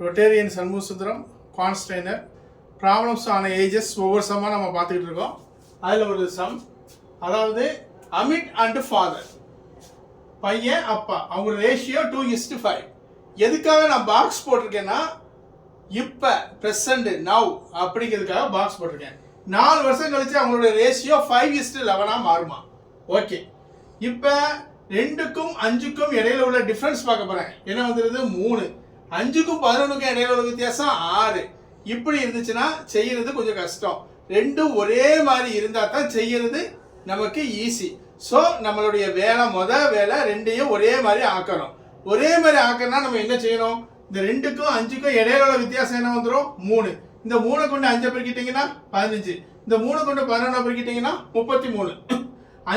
Rotarian Shanmugasundaram கான்ஸ்டைனர் problems ஆன ages ஒவ்வொரு சம்மாக நம்ம பார்த்துக்கிட்டு இருக்கோம். அதில் ஒரு சம், அதாவது அமிட் அண்ட் ஃபாதர், பையன் அப்பா, அவங்க ரேஷியோ 2:5. எதுக்காக நான் பாக்ஸ் போட்டிருக்கேன்னா, இப்போ ப்ரெசண்ட் நவ் அப்படிங்கிறதுக்காக பாக்ஸ் போட்டிருக்கேன். 4 வருஷம் கழிச்சு அவங்களோட ரேஷியோ 5:11 மாறுமா? ஓகே, இப்போ 2க்கும் 5க்கும் இடையில உள்ள டிஃப்ரென்ஸ் பார்க்க போகிறேன். என்ன வந்துடுது? 3. 5க்கும் 11க்கும் இடையில உள்ள வித்தியாசம் 6. இப்படி இருந்துச்சுன்னா செய்யறது கொஞ்சம் கஷ்டம். ரெண்டும் ஒரே மாதிரி இருந்தால் தான் செய்யறது நமக்கு ஈஸி. ஸோ நம்மளுடைய வேலை ரெண்டையும் ஒரே மாதிரி ஆக்கணும். ஒரே மாதிரி ஆக்கணும்னா நம்ம என்ன செய்யணும்? இந்த 2க்கும் 5க்கும் இடையில உள்ள வித்தியாசம் என்ன வந்துடும்? 3. இந்த 3 கொண்டு 5 பெருக்கிட்டீங்கன்னா 15. இந்த 3 கொண்டு 11 பெருக்கிட்டீங்கன்னா 33.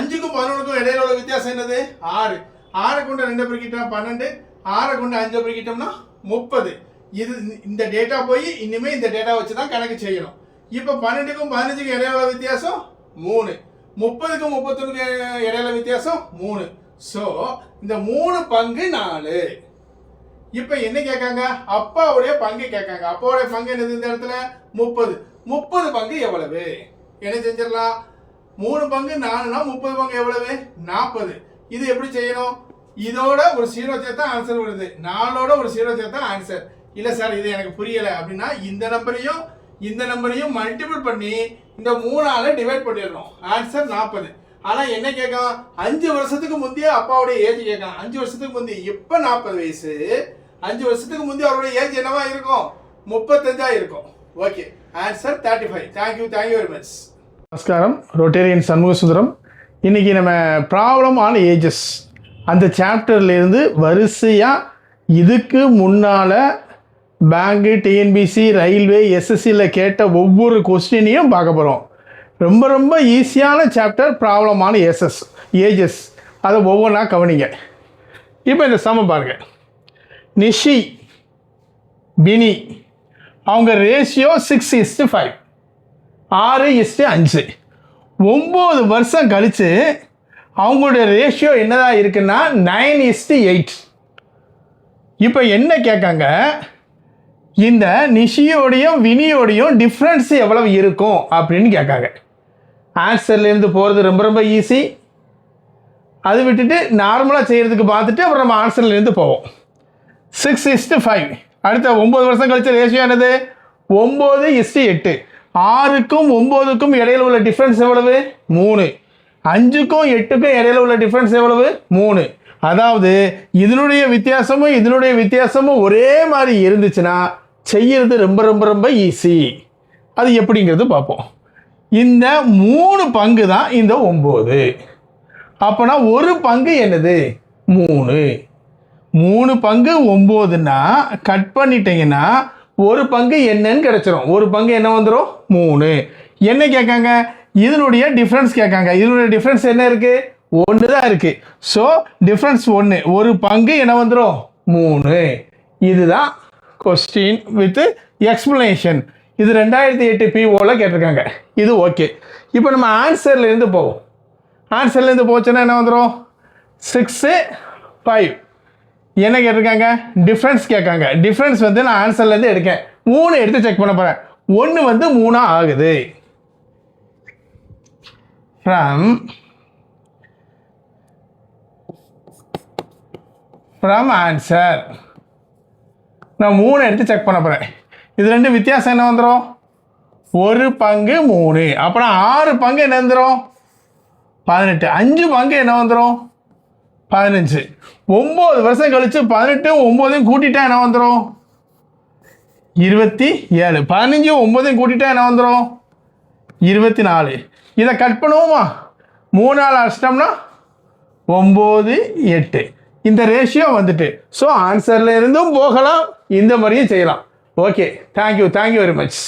5க்கும் 11க்கும் இடையில உள்ள வித்தியாசம் என்னது? 6. 6 கொண்டு 2 பெருக்கிட்டோம் 12. 6 கொண்டு 5 பெருக்கிட்டோம்னா 30. இது இந்த டேட்டா போய் இனிமே இந்த டேட்டா வச்சு தான் கணக்கு செய்யணும். இப்போ 12க்கும் 15க்கும் இடையில வித்தியாசம் 3. 30க்கும் 31க்கும் இடையில வித்தியாசம் 3. ஸோ இந்த 3 பங்கு 4. இப்போ என்ன கேட்காங்க? அப்பாவுடைய பங்கு கேட்காங்க. அப்பாவுடைய பங்கு என்னது இந்த இடத்துல? 30. 30 பங்கு எவ்வளவு? என்ன செஞ்சிடலாம்? 3 பங்கு 4னா 30 பங்கு எவ்வளவு? 40. இது எப்படி செய்யணும்? இதோட ஒரு 0 சேர்த்தா ஆன்சர் வருது, 4ஓட ஒரு 0 சேர்த்தா ஆன்சர். இல்லை சார் இது எனக்கு புரியலை அப்படின்னா இந்த நம்பரையும் மல்டிபிள் பண்ணி இந்த 3ஆல டிவைட் பண்ணிடணும். ஆன்சர் 40. ஆனால் என்ன கேட்கும்? 5 வருஷத்துக்கு முந்தைய அப்பாவுடைய ஏஜ் கேட்கும். 5 வருஷத்துக்கு முந்தைய, இப்போ 40 வயசு. 5 வருஷத்துக்கு முந்தைய அவருடைய ஏஜ் என்னவா இருக்கும்? 35 இருக்கும். Okay, answer 35. Thank you very much. நமஸ்காரம், ரொட்டேரியன் சண்முகசுந்தரம். இன்னைக்கு நம்ம ப்ராப்ளம் ஆன் ஏஜஸ் அந்த சாப்டர்லேருந்து வரிசையாக இதுக்கு முன்னால் பேங்கு, டிஎன்பிசி, ரயில்வே, எஸ்எஸ்சியில் கேட்ட ஒவ்வொரு கொஸ்டினையும் பார்க்க போகிறோம். ரொம்ப ஈஸியான சாப்டர் ப்ராப்ளம் ஆன் ஏஜஸ். அதை ஒவ்வொன்றா கவனிங்க. இப்போ இந்த சம பாருங்க. நிஷி, பினி, அவங்க ரேஷியோ 6:5, 6:5. 9 வருஷம் கழித்து அவங்களுடைய ரேஷியோ என்னதான் இருக்குன்னா 9:8. இப்போ என்ன கேட்காங்க? இந்த நிஷியோடையும் வினியோடையும் டிஃப்ரென்ஸ் எவ்வளவு இருக்கும் அப்படின்னு கேட்காங்க. ஆன்சர்லேருந்து போகிறது ரொம்ப ஈஸி. அது விட்டுட்டு நார்மலாக செய்கிறதுக்கு பார்த்துட்டு அப்புறம் நம்ம ஆன்சர்லேருந்து போவோம். 6:5. அடுத்த 9 வருஷம் கழிச்ச ரேஷியோ என்னது? 9:8. 6க்கும் 9க்கும் இடையில உள்ள டிஃப்ரென்ஸ் எவ்வளவு? 3. 5க்கும் 8க்கும் இடையில உள்ள டிஃப்ரென்ஸ் எவ்வளவு? 3. அதாவது இதனுடைய வித்தியாசமும் ஒரே மாதிரி இருந்துச்சுன்னா செய்யறது ரொம்ப ஈஸி. அது எப்படிங்கிறது பார்ப்போம். இந்த 3 பங்கு தான் இந்த 9. அப்போனா ஒரு பங்கு என்னது? 3. 3 பங்கு 9ன்னா கட் பண்ணிட்டீங்கன்னா ஒரு பங்கு என்னன்னு கிடைச்சிரும். ஒரு பங்கு என்ன வந்துடும்? 3. என்ன கேட்காங்க? இதனுடைய டிஃப்ரென்ஸ் கேட்காங்க. இதனுடைய டிஃப்ரென்ஸ் என்ன இருக்கு? 1 தான் இருக்கு. So difference 1. ஒரு பங்கு என்ன வந்துடும்? 3. இதுதான் கொஸ்டின் வித் எக்ஸ்பிளனேஷன். இது 2008 POல கேட்டிருக்காங்க. இது ஓகே. இப்போ நம்ம ஆன்சர்லேருந்து போவோம். ஆன்சர்லேருந்து போச்சுன்னா என்ன வந்துடும்? 6:5. என்ன கேட்டிருக்காங்க? டிஃப்ரென்ஸ் கேட்காங்க. டிஃப்ரென்ஸ் வந்து நான் ஆன்சர்லேருந்து எடுக்கேன். 3 எடுத்து செக் பண்ண போகிறேன். 1 வந்து 3 ஆகுது. ஃப்ரம் ஆன்சர் நான் 3 எடுத்து செக் பண்ண போகிறேன். இது 2 வித்தியாசம் என்ன வந்துடும்? ஒரு பங்கு 3. அப்புறம் 6 பங்கு என்ன வந்துடும்? 18. 5 பங்கு என்ன வந்துடும்? 15. 9 வருஷம் கழிச்சு 18 9 கூட்டிட்டா என்ன வந்துடும்? 27. 15 9 கூட்டிட்டா என்ன வந்துடும்? 24. இதை கட் பண்ணுவோமா? 3ஆல் அடிச்சிட்டோம்னா 9, 8. இந்த ரேஷியோ வந்துட்டு. ஸோ ஆன்சர்ல இருந்தும் போகலாம், இந்த மாதிரியும் செய்யலாம். Okay, thank you very much.